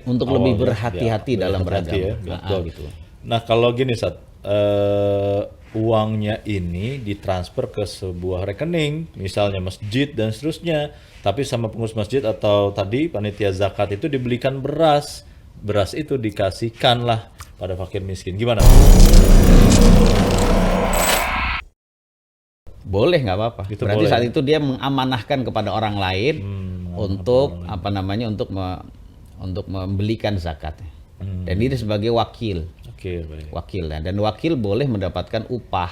untuk lebih berhati-hati dalam beragama. Gitu. Nah kalau gini uangnya ini ditransfer ke sebuah rekening, misalnya masjid dan seterusnya, tapi sama pengurus masjid atau tadi panitia zakat itu dibelikan beras itu dikasihkan lah pada fakir miskin. Gimana? Boleh, nggak apa-apa. Itu berarti boleh. saat itu dia mengamanahkan kepada orang lain untuk untuk membelikan zakat. Dan ini sebagai wakil. Oke, baik. Wakil ya. Dan wakil boleh mendapatkan upah.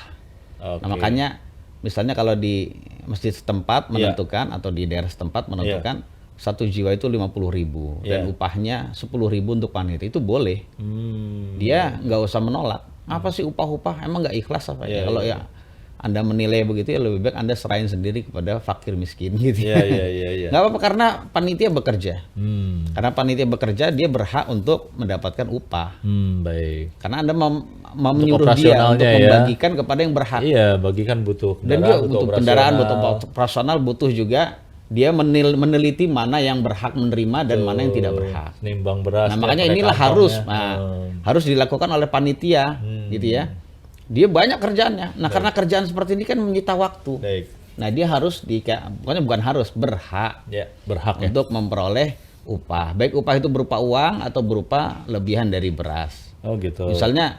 Oke. Nah, makanya misalnya kalau di masjid setempat menentukan atau di daerah setempat menentukan satu jiwa itu 50.000 dan upahnya 10.000 untuk panitia, itu boleh. Dia nggak usah menolak. Apa sih upah-upah? Emang nggak ikhlas apa ya? Kalau ya Anda menilai begitu ya lebih baik Anda serahin sendiri kepada fakir miskin gitu. Iya. Nggak apa-apa karena panitia bekerja. Karena panitia bekerja dia berhak untuk mendapatkan upah. Baik. Karena Anda menyuruh dia untuk membagikan kepada yang berhak. Iya, bagikan butuh kendaraan. Dan dia butuh kendaraan, butuh operasional, butuh juga dia meneliti mana yang berhak menerima dan mana yang tidak berhak. Nimbang beras. Nah, makanya inilah harus dilakukan oleh panitia gitu ya. Dia banyak kerjaannya. Nah, karena kerjaan seperti ini kan menyita waktu. Baik. Nah, dia harus bukan harus, berhak. Ya, berhak untuk memperoleh upah. Baik upah itu berupa uang atau berupa lebihan dari beras. Oh, gitu. Misalnya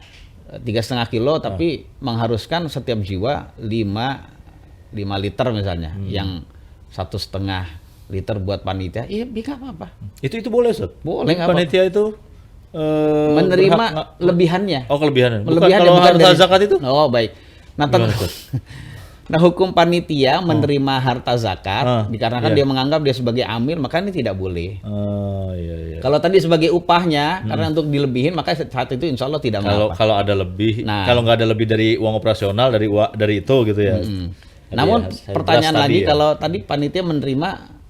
3,5 kilo tapi mengharuskan setiap jiwa 5 liter misalnya. Yang 1,5 liter buat panitia. Iya, bisa apa-apa. Itu boleh, Ustaz? Boleh, nggak panitia itu menerima lebihannya. Oh, kelebihannya. Kalau harta zakat itu? Oh, baik. Nah, hukum panitia menerima harta zakat dikarenakan dia menganggap dia sebagai amil, maka ini tidak boleh. Iya. Kalau tadi sebagai upahnya, karena untuk dilebihin, maka saat itu insya Allah tidak mengapa. Kalau ada lebih, kalau nggak ada lebih dari uang operasional dari itu gitu ya. Namun pertanyaan lagi, kalau tadi panitia menerima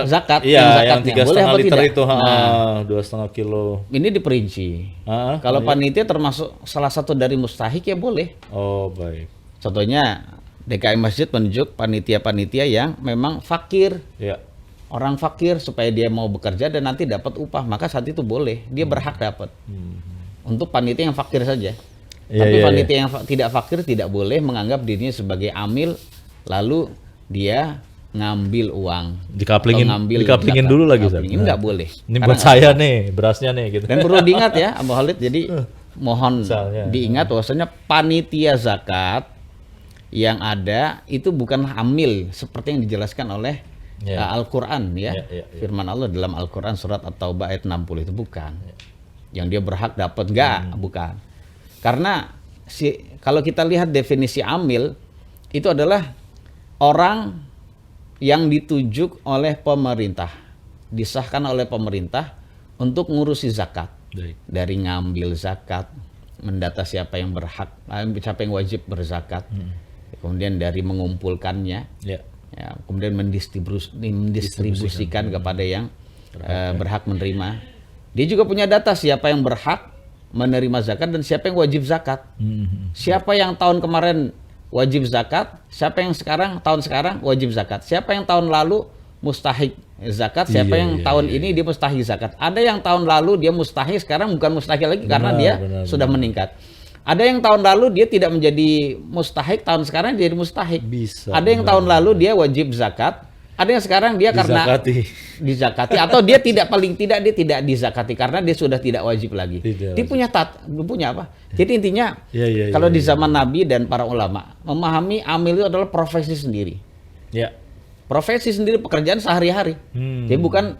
zakat, yang zakatnya boleh apa liter tidak? Itu 2,5 kilo. Ini diperinci. Kalau panitia termasuk salah satu dari mustahik ya boleh. Oh, baik. Contohnya DKI Masjid menunjuk panitia-panitia yang memang fakir. Orang fakir supaya dia mau bekerja dan nanti dapat upah, maka saat itu boleh. Dia berhak dapat. Untuk panitia yang fakir saja. Tapi panitia yang tidak fakir tidak boleh menganggap dirinya sebagai amil lalu dia ngambil uang, dikaplingin dulu lagi, Ustaz. Ini nggak boleh. Ini buat saya nih, berasnya nih gitu. Dan perlu diingat ya, Abu Khalid. Jadi mohon diingat bahwasanya panitia zakat yang ada itu bukan amil seperti yang dijelaskan oleh Al-Qur'an ya. Firman Allah dalam Al-Qur'an surat At-Taubah ayat 60 itu bukan. Yang dia berhak dapat bukan. Karena kalau kita lihat definisi amil itu adalah orang yang ditunjuk oleh pemerintah, disahkan oleh pemerintah untuk ngurusi zakat. Dari ngambil zakat, mendata siapa yang berhak, siapa yang wajib berzakat, kemudian dari mengumpulkannya, kemudian mendistribusikan kepada yang berhak menerima. Dia juga punya data siapa yang berhak menerima zakat dan siapa yang wajib zakat. Siapa yang tahun kemarin wajib zakat, siapa yang tahun sekarang wajib zakat, siapa yang tahun lalu mustahik zakat, siapa yang tahun ini dia mustahik zakat. Ada yang tahun lalu dia mustahik, sekarang bukan mustahik lagi karena dia sudah meningkat. Ada yang tahun lalu dia tidak menjadi mustahik, tahun sekarang dia jadi mustahik. Ada yang tahun lalu dia wajib zakat, ada yang sekarang dia karena dizakati atau dia dia tidak dizakati karena dia sudah tidak wajib lagi. Dia punya apa? Jadi intinya kalau di zaman Nabi dan para ulama memahami amil itu adalah profesi sendiri. Profesi sendiri, pekerjaan sehari-hari. Jadi bukan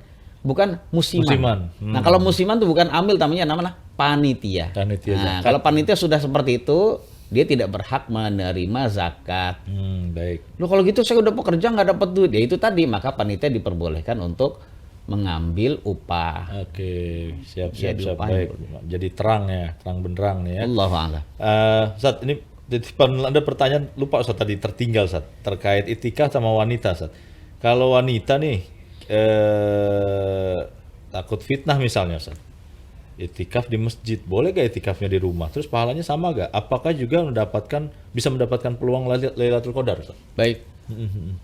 musiman. Nah, kalau musiman itu bukan amil namanya panitia. Nah, kalau panitia sudah seperti itu, dia tidak berhak menerima zakat. Baik. Loh, kalau gitu saya udah bekerja nggak dapat duit. Ya itu tadi, maka panitia diperbolehkan untuk mengambil upah. Oke, siap. Baik. Jadi terang benderang nih ya. Allahu a'lam. Ustaz, ini ada pertanyaan lupa Ustaz tadi tertinggal Ustaz terkait itikaf sama wanita Ustaz. Kalau wanita nih takut fitnah misalnya Ustaz. Itikaf di masjid, boleh gak itikafnya di rumah? Terus pahalanya sama gak? Apakah juga bisa mendapatkan peluang Lailatul Qadar? Baik.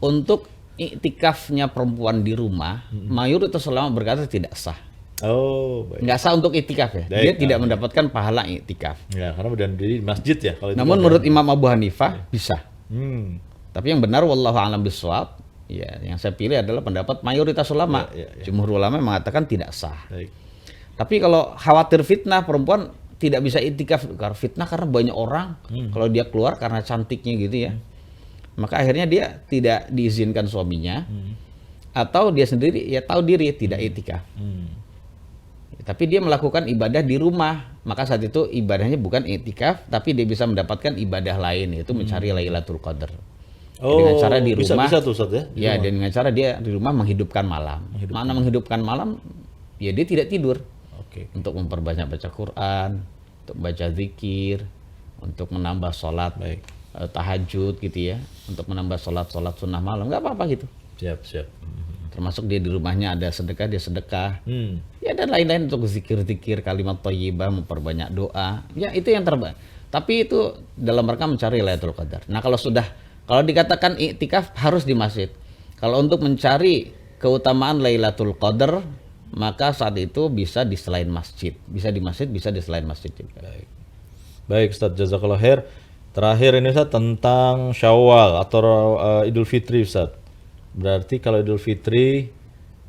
Untuk itikafnya perempuan di rumah, mayoritas ulama berkata tidak sah. Oh, baik. Nggak sah untuk iktikaf ya. Baik, Dia tidak mendapatkan pahala iktikaf. Ya, karena berdiri di masjid ya kalau itu Namun kan. menurut Imam Abu Hanifah bisa. Hmm. Tapi yang benar wallahu a'lam bishawab, ya yang saya pilih adalah pendapat mayoritas ulama. Jumhur ulama mengatakan tidak sah. Baik. Tapi kalau khawatir fitnah, perempuan tidak bisa iktikaf karena fitnah karena banyak orang. Kalau dia keluar karena cantiknya gitu ya. Maka akhirnya dia tidak diizinkan suaminya. Atau dia sendiri ya tahu diri tidak iktikaf. Tapi dia melakukan ibadah di rumah. Maka saat itu ibadahnya bukan iktikaf, tapi dia bisa mendapatkan ibadah lain, yaitu mencari Lailatul Qadar. Dengan cara di rumah. Bisa tuh Ustaz ya. Ya, dengan cara dia di rumah menghidupkan malam. Mana menghidupkan malam? Ya dia tidak tidur. Oke. Untuk memperbanyak baca Quran, untuk baca zikir, untuk menambah sholat tahajud gitu ya, untuk menambah sholat sunnah malam, nggak apa-apa gitu. Siap. Termasuk dia di rumahnya ada sedekah, dia sedekah. Ya dan lain-lain untuk zikir-zikir, kalimat thayyibah, memperbanyak doa. Ya itu yang terbaik. Tapi itu dalam rangka mencari Lailatul Qadar. Nah kalau dikatakan iktikaf harus di masjid. Kalau untuk mencari keutamaan Lailatul Qadar, maka saat itu bisa di selain masjid. Bisa di masjid, bisa di selain masjid juga. Baik Ustaz, jazakallah khair. Terakhir ini Ustaz tentang Syawal atau Idul Fitri Ustaz. Berarti kalau Idul Fitri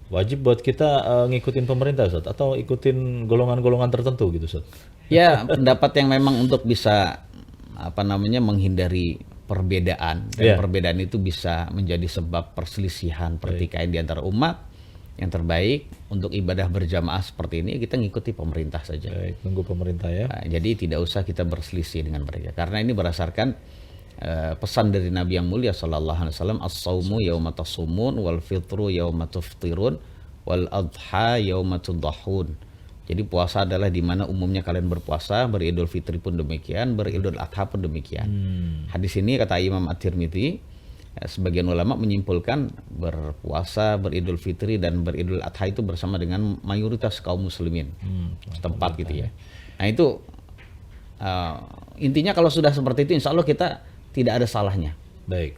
wajib buat kita ngikutin pemerintah Ustaz atau ikutin golongan-golongan tertentu gitu Ustaz? Ya, pendapat yang memang untuk bisa menghindari perbedaan dan perbedaan itu bisa menjadi sebab perselisihan, pertikaian di antara umat. Yang terbaik untuk ibadah berjamaah seperti ini kita ngikuti pemerintah saja. Baik, tunggu pemerintah ya. Nah, jadi tidak usah kita berselisih dengan mereka karena ini berdasarkan pesan dari Nabi yang mulia sallallahu alaihi wasallam, as-saumu yauma tasumun wal fitru yauma tuftirun wal adha yauma tudhahun. Jadi puasa adalah di mana umumnya kalian berpuasa, beridul fitri pun demikian, beridul adha pun demikian. Hadis ini kata Imam At-Tirmidzi, sebagian ulama menyimpulkan berpuasa, beridul fitri dan beridul adha itu bersama dengan mayoritas kaum muslimin setempat gitu ya. Nah itu intinya kalau sudah seperti itu insya Allah kita tidak ada salahnya. Baik.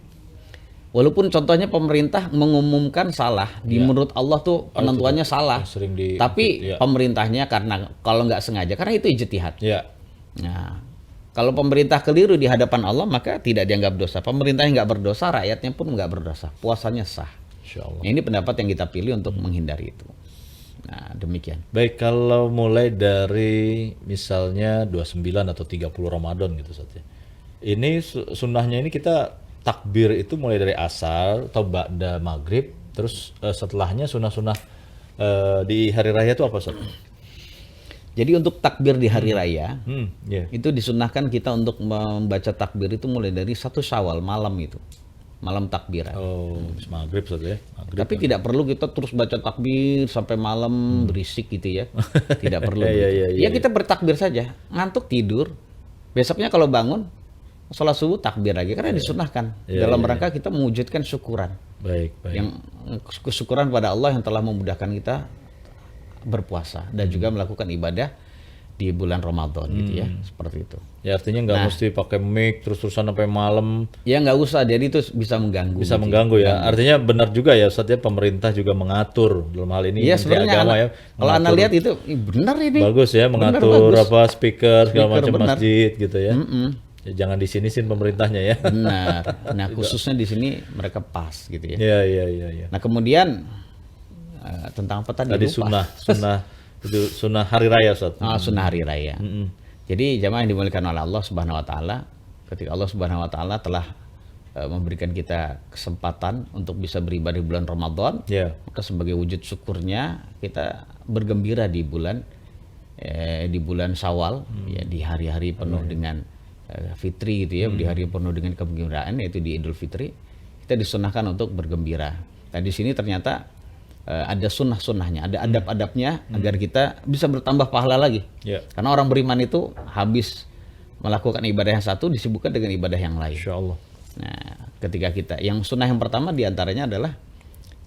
Walaupun contohnya pemerintah mengumumkan salah, di menurut Allah tuh penentuannya salah. Tapi pemerintahnya karena kalau nggak sengaja, karena itu ijtihad. Ya. Nah, kalau pemerintah keliru di hadapan Allah maka tidak dianggap dosa. Pemerintahnya nggak berdosa, rakyatnya pun nggak berdosa. Puasanya sah. Insyaallah. Nah, ini pendapat yang kita pilih untuk menghindari itu. Nah, demikian. Baik, kalau mulai dari misalnya 29 atau 30 Ramadan gitu saja. Ini sunnahnya ini kita takbir itu mulai dari asar atau ba'da maghrib, terus setelahnya sunnah-sunnah di hari raya itu apa Ustaz? Jadi untuk takbir di hari raya itu disunnahkan kita untuk membaca takbir itu mulai dari 1 Syawal malam itu. Malam takbiran. Oh, maghrib Ustaz ya. Maghrib. Tapi tidak perlu kita terus baca takbir sampai malam berisik gitu ya. Tidak perlu. Ya kita bertakbir saja. Ngantuk tidur. Besoknya kalau bangun sholat subuh takbir lagi karena disunahkan dalam rangka kita mewujudkan syukuran. Baik. Yang kesyukuran pada Allah yang telah memudahkan kita berpuasa dan juga melakukan ibadah di bulan Ramadan gitu ya, seperti itu. Ya artinya nggak mesti pakai mic terus-terusan sampai malam. Ya nggak usah, jadi itu bisa mengganggu. Bisa gitu mengganggu ya. Artinya benar juga ya Ustaz ya, pemerintah juga mengatur dalam hal ini. Iya sebenarnya agama ya. Kalau Anda lihat itu benar ini. Bagus ya mengatur bagus. Speaker segala macam masjid gitu ya. Ya, jangan disinisin pemerintahnya ya. Benar. Nah khususnya di sini mereka pas gitu ya. Iya. Nah kemudian tentang apa tadi? Tadi sunnah hari raya Ustaz. Sunnah hari raya. Jadi jamaah yang dimuliakan oleh Allah Subhanahu Wa Taala, ketika Allah Subhanahu Wa Taala telah memberikan kita kesempatan untuk bisa beribadah di bulan Ramadan, maka sebagai wujud syukurnya kita bergembira di bulan Syawal, ya di hari-hari penuh dengan fitri gitu ya, di hari penuh dengan kegembiraan yaitu di Idul Fitri, kita disunahkan untuk bergembira. Nah di sini ternyata ada sunnah-sunnahnya, ada adab-adabnya agar kita bisa bertambah pahala lagi. Karena orang beriman itu habis melakukan ibadah yang satu disibukkan dengan ibadah yang lain. Insyaallah. Nah, ketika kita yang sunnah yang pertama diantaranya adalah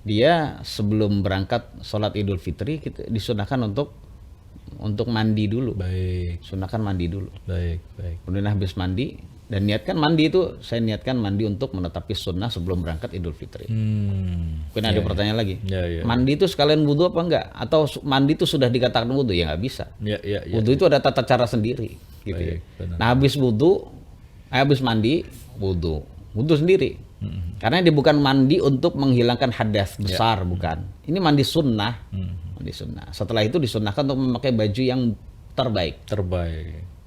dia sebelum berangkat sholat Idul Fitri kita disunahkan untuk mandi dulu. Baik. Sunahkan mandi dulu. Baik. Kemudian habis mandi Dan niatkan mandi itu, saya niatkan mandi untuk menetapi sunnah sebelum berangkat Idul Fitri. Mungkin ada pertanyaan lagi. Mandi itu sekalian wudhu apa enggak? Atau mandi itu sudah dikatakan wudhu? Ya nggak bisa. Wudhu itu ada tata cara sendiri. Gitu ya. Nah habis wudhu, habis mandi, wudhu sendiri. Karena dia bukan mandi untuk menghilangkan hadas besar, bukan. Ini mandi sunnah. Mandi sunnah. Setelah itu disunnahkan untuk memakai baju yang terbaik.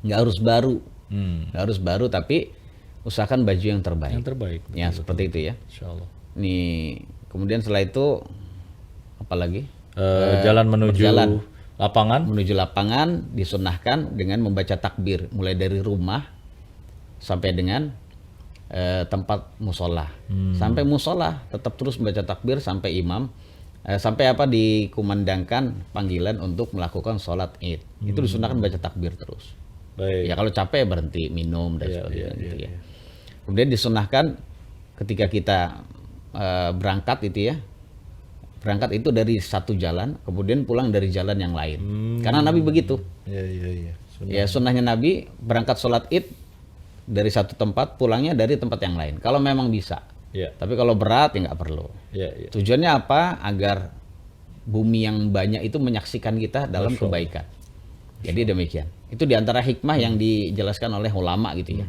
Nggak harus baru. Nggak harus baru, tapi usahakan baju yang terbaik. Yang terbaik. Ya, seperti itu ya. Insyaallah. Nih, kemudian setelah itu apa lagi? Jalan menuju lapangan. Menuju lapangan disunnahkan dengan membaca takbir mulai dari rumah sampai dengan tempat musola. Sampai musola tetap terus membaca takbir sampai imam sampai dikumandangkan panggilan untuk melakukan sholat Id. Itu disunnahkan baca takbir terus. Baik. Ya kalau capek berhenti minum dan sebagainya gitu ya. Kemudian disunahkan ketika kita berangkat itu ya, berangkat itu dari satu jalan, kemudian pulang dari jalan yang lain. Karena Nabi begitu. Ya sunnahnya Nabi berangkat sholat Id dari satu tempat, pulangnya dari tempat yang lain. Kalau memang bisa. Tapi kalau berat ya nggak perlu. Tujuannya apa? Agar bumi yang banyak itu menyaksikan kita dalam kebaikan. Jadi demikian. Itu diantara hikmah yang dijelaskan oleh ulama gitu ya.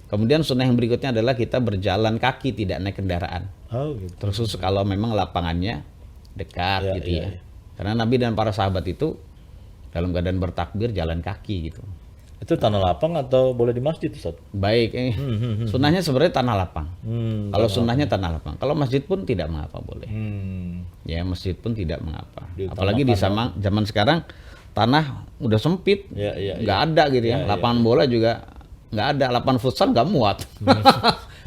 Kemudian sunnah yang berikutnya adalah kita berjalan kaki, tidak naik kendaraan. Gitu. Terus kalau memang lapangannya dekat gitu ya. Karena Nabi dan para sahabat itu dalam keadaan bertakbir jalan kaki gitu. Itu tanah lapang atau boleh di masjid, Ustaz? Baik, sunnahnya sebenarnya tanah lapang. Kalau sunnahnya tanah lapang. Kalau masjid pun tidak mengapa, boleh. Ya, masjid pun tidak mengapa. Apalagi di zaman sekarang tanah udah sempit, nggak ada gitu ya. Lapangan bola juga nggak ada, lapangan futsal nggak muat.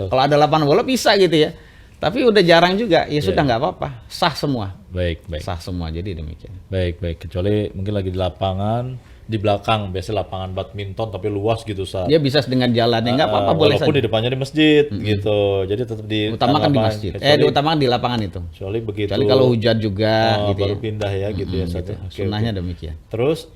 Kalau ada lapangan bola bisa gitu ya. Tapi udah jarang juga, ya sudah nggak apa-apa, sah semua. Baik. Sah semua, jadi demikian. Baik. Kecuali mungkin lagi di lapangan, di belakang biasa lapangan badminton tapi luas gitu, Ustaz. Dia bisa dengan jalan, ya nggak apa-apa, boleh saja. Walaupun di depannya di masjid gitu. Jadi tetap di utamakan di masjid. Diutamakan di lapangan itu. Kecuali begitu. Kecuali kalau hujan juga gitu baru ya. pindah ya gitu ya, Ustaz. Gitu. Sunnahnya demikian. Terus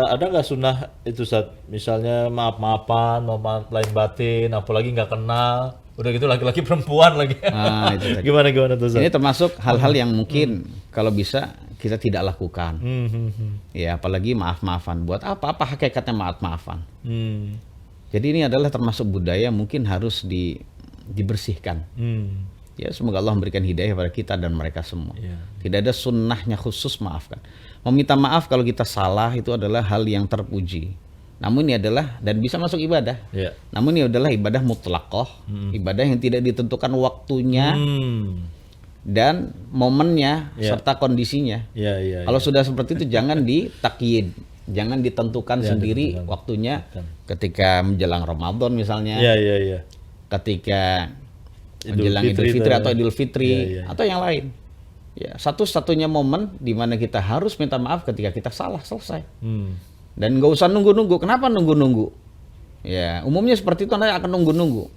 ada nggak sunnah itu, Ustaz? Misalnya maaf-maafan, maaf lain batin, apalagi nggak kenal. Udah gitu laki-laki perempuan lagi. Itu gimana tuh, Ustaz? Ini termasuk hal-hal yang mungkin kalau bisa kita tidak lakukan. Ya, apalagi maaf-maafan. Buat apa hakikatnya maaf-maafan? Jadi ini adalah termasuk budaya mungkin harus dibersihkan. Ya, semoga Allah memberikan hidayah pada kita dan mereka semua. Tidak ada sunnahnya khusus maafkan. Meminta maaf kalau kita salah itu adalah hal yang terpuji. Namun ini adalah, dan bisa masuk ibadah. Namun ini adalah ibadah mutlaqah, ibadah yang tidak ditentukan waktunya dan momennya serta kondisinya. Kalau sudah seperti itu jangan ditakyid, jangan ditentukan sendiri waktunya. Ketika menjelang Ramadan misalnya, ketika menjelang Idul Fitri atau Idul Fitri atau yang lain. Ya, satu-satunya momen di mana kita harus minta maaf ketika kita salah, selesai. Dan nggak usah nunggu-nunggu. Kenapa nunggu-nunggu? Ya, umumnya seperti itu, Anda akan nunggu-nunggu.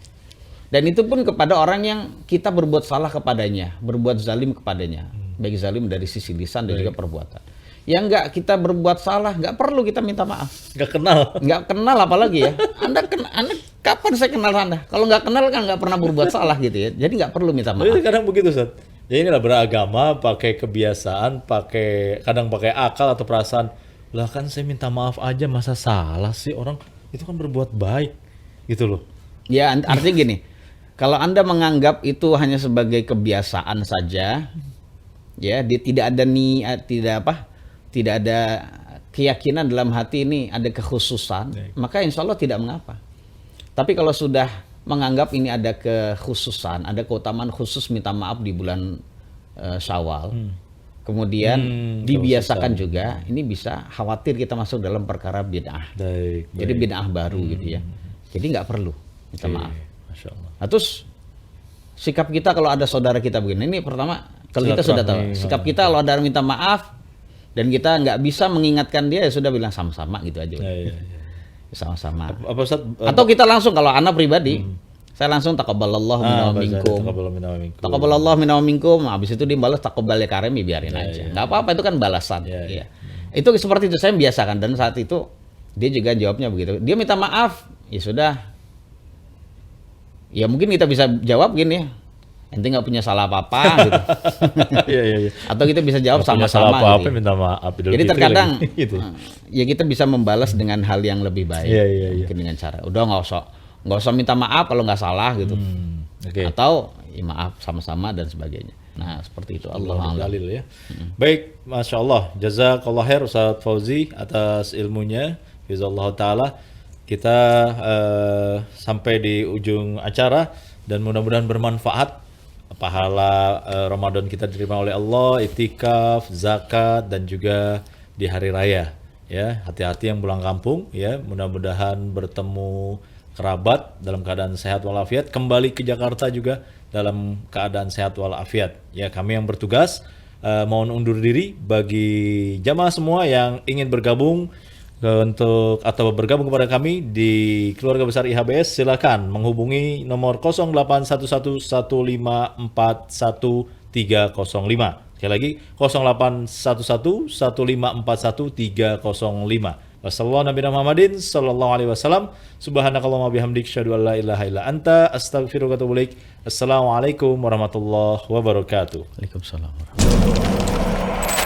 Dan itu pun kepada orang yang kita berbuat salah kepadanya, berbuat zalim kepadanya. Baik zalim dari sisi lisan dan juga perbuatan. Yang nggak kita berbuat salah, nggak perlu kita minta maaf. Nggak kenal apalagi ya. Anda kapan saya kenal Anda? Kalau nggak kenal kan nggak pernah berbuat salah gitu ya. Jadi nggak perlu minta maaf. Kadang begitu, Ustaz. Ya inilah beragama, pakai kebiasaan, kadang pakai akal atau perasaan. Lah kan saya minta maaf aja, masa salah sih, orang itu kan berbuat baik gitu loh. Ya, artinya gini, kalau Anda menganggap itu hanya sebagai kebiasaan saja, ya, tidak ada keyakinan dalam hati ini ada kekhususan, maka insya Allah tidak mengapa. Tapi kalau sudah menganggap ini ada kekhususan, ada keutamaan khusus minta maaf di bulan Syawal, kemudian dibiasakan juga, ini bisa khawatir kita masuk dalam perkara bid'ah. Jadi bid'ah baru gitu ya. Jadi nggak perlu minta maaf. Masya Allah. Nah, terus sikap kita kalau ada saudara kita begini, ini pertama kalau kita sudah tahu sikap kita kalau ada minta maaf dan kita nggak bisa mengingatkan dia, ya sudah bilang sama-sama gitu aja. Sama-sama. Atau kita langsung, kalau anak pribadi, saya langsung taqabbalallahu minna wa minkum. Taqabbalallahu minna wa minkum. Habis itu dia balas taqabbal ya karim, biarin aja. Enggak apa-apa, itu kan balasan. Itu seperti itu saya biasakan, dan saat itu dia juga jawabnya begitu. Dia minta maaf, ya sudah. Ya mungkin kita bisa jawab gini, ente nggak punya salah apa-apa gitu. Iya. Atau kita bisa jawab Nggak punya salah sama-sama apa-apa, gitu. minta maaf. Idul Jadi Fitri terkadang lagi. Gitu. ya kita bisa membalas dengan hal yang lebih baik. Iya. Mungkin dengan cara udah nggak usah minta maaf kalau nggak salah gitu. Oke. Atau ya maaf sama-sama dan sebagainya. Nah, seperti itu. Allah a'lam. Dalil ya. Baik, Masya Allah. Jazakallah khair Ustaz Fauzi atas ilmunya. Jazallahu ta'ala. Kita sampai di ujung acara dan mudah-mudahan bermanfaat. Pahala Ramadan kita diterima oleh Allah, itikaf, zakat, dan juga di hari raya. Ya, hati-hati yang pulang kampung. Ya, mudah-mudahan bertemu kerabat dalam keadaan sehat walafiat, kembali ke Jakarta juga dalam keadaan sehat walafiat. Ya, kami yang bertugas mohon undur diri. Bagi jamaah semua yang ingin bergabung untuk atau bergabung kepada kami di keluarga besar IHBS, silakan menghubungi nomor 08111541 305. Sekali lagi 08111541 305. Wassalamualaikum sallallahu alaihi wasallam. Subhanakallahumma bihamdik, syadu an la ilaha illa anta, astaghfiruka wa atubu ilaik. Assalamualaikum warahmatullahi wabarakatuh. Waalaikumsalam warahmatullahi wabarakatuh.